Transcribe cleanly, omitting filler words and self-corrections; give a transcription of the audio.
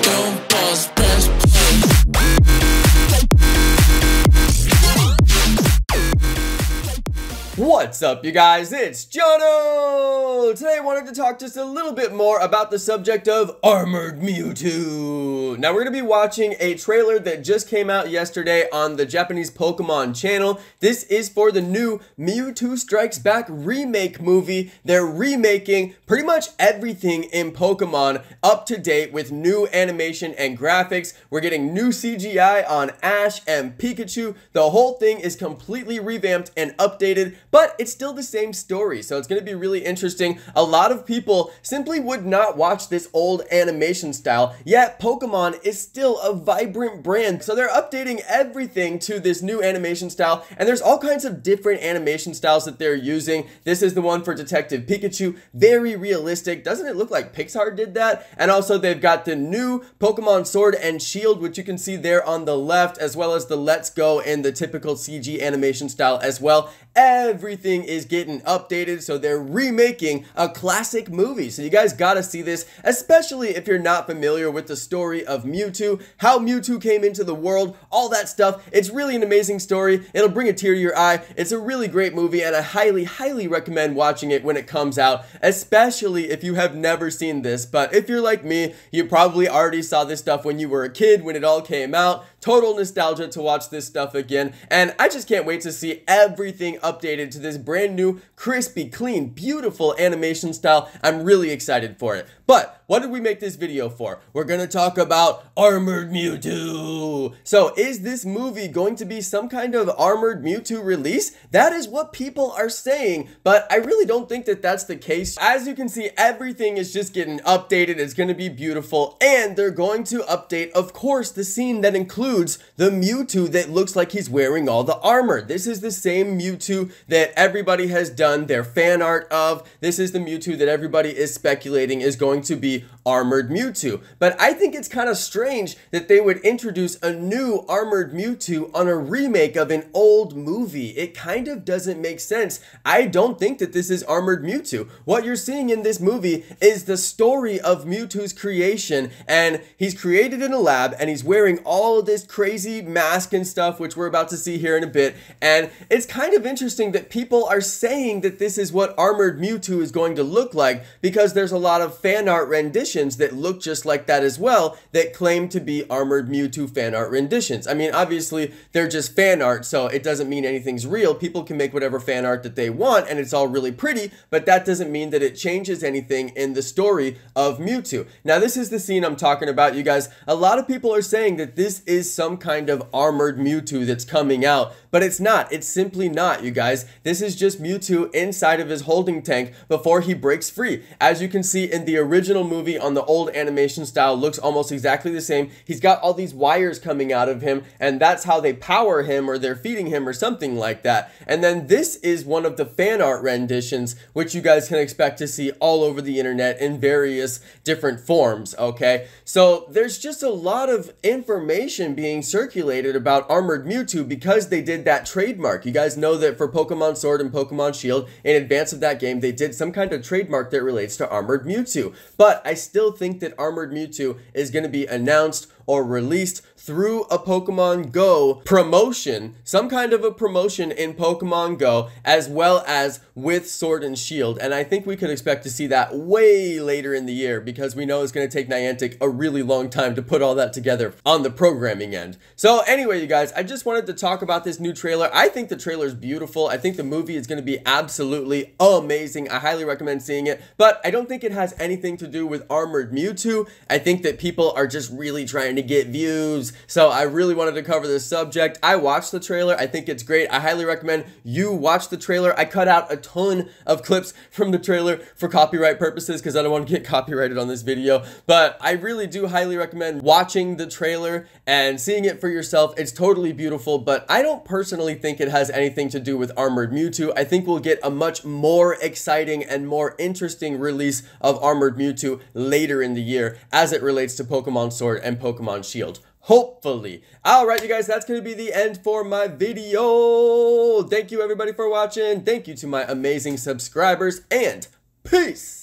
Don't pause, press play. What's up, you guys? It's Jonno! Today I wanted to talk just a little bit more about the subject of Armored Mewtwo. Now we're going to be watching a trailer that just came out yesterday on the Japanese Pokemon channel. This is for the new Mewtwo Strikes Back remake movie. They're remaking pretty much everything in Pokemon up to date with new animation and graphics. We're getting new CGI on Ash and Pikachu. The whole thing is completely revamped and updated, but it's still the same story, so it's going to be really interesting. A lot of people simply would not watch this old animation style, yet Pokemon is still a vibrant brand, so they're updating everything to this new animation style, and there's all kinds of different animation styles that they're using. This is the one for Detective Pikachu, very realistic. Doesn't it look like Pixar did that? And also they've got the new Pokemon Sword and Shield, which you can see there on the left, as well as the Let's Go in the typical CG animation style as well. Everything is getting updated, so they're remaking a classic movie. So you guys gotta see this, especially if you're not familiar with the story of Mewtwo, how Mewtwo came into the world, all that stuff. It's really an amazing story. It'll bring a tear to your eye. It's a really great movie, and I highly recommend watching it when it comes out, especially if you have never seen this. But if you're like me, you probably already saw this stuff when you were a kid, when it all came out. Total nostalgia to watch this stuff again, and I just can't wait to see everything updated to this brand new, crispy, clean, beautiful animation style. I'm really excited for it. But what did we make this video for? We're gonna talk about Armored Mewtwo. So is this movie going to be some kind of Armored Mewtwo release? That is what people are saying, but I really don't think that that's the case. As you can see, everything is just getting updated. It's gonna be beautiful, and they're going to update, of course, the scene that includes the Mewtwo that looks like he's wearing all the armor. This is the same Mewtwo that everybody has done their fan art of. This is the Mewtwo that everybody is speculating is going to be Armored Mewtwo. But I think it's kind of strange that they would introduce a new Armored Mewtwo on a remake of an old movie. It kind of doesn't make sense. I don't think that this is Armored Mewtwo. What you're seeing in this movie is the story of Mewtwo's creation, and he's created in a lab, and he's wearing all of this crazy mask and stuff, which we're about to see here in a bit. And it's kind of interesting that people are saying that this is what Armored Mewtwo is going to look like, because there's a lot of fan art renditions that look just like that as well, that claim to be Armored Mewtwo fan art renditions. I mean, obviously they're just fan art, so it doesn't mean anything's real. People can make whatever fan art that they want, and it's all really pretty, but that doesn't mean that it changes anything in the story of Mewtwo. Now, this is the scene I'm talking about, you guys. A lot of people are saying that this is some kind of Armored Mewtwo that's coming out, but it's not. It's simply not, you guys. This is just Mewtwo inside of his holding tank before he breaks free. As you can see in the original movie on the old animation style, looks almost exactly the same. He's got all these wires coming out of him, and that's how they power him, or they're feeding him, or something like that. And then this is one of the fan art renditions, which you guys can expect to see all over the internet in various different forms, okay? So there's just a lot of information being circulated about Armored Mewtwo because they did that trademark. You guys know that for Pokemon Sword and Pokemon Shield, in advance of that game, they did some kind of trademark that relates to Armored Mewtwo. But I still think that Armored Mewtwo is going to be announced or released through a Pokemon Go promotion, some kind of a promotion in Pokemon Go, as well as with Sword and Shield. And I think we could expect to see that way later in the year, because we know it's going to take Niantic a really long time to put all that together on the programming end. So anyway, you guys, I just wanted to talk about this new trailer. I think the trailer is beautiful. I think the movie is going to be absolutely amazing. I highly recommend seeing it, but I don't think it has anything to do with Armored Mewtwo. I think that people are just really trying to get views. So I really wanted to cover this subject. I watched the trailer. I think it's great. I highly recommend you watch the trailer. I cut out a ton of clips from the trailer for copyright purposes because I don't want to get copyrighted on this video, but I really do highly recommend watching the trailer and seeing it for yourself. It's totally beautiful, but I don't personally think it has anything to do with Armored Mewtwo. I think we'll get a much more exciting and more interesting release of Armored Mewtwo later in the year as it relates to Pokemon Sword and Pokemon Shield. Hopefully. Alright, you guys, that's going to be the end for my video. Thank you, everybody, for watching. Thank you to my amazing subscribers, and peace!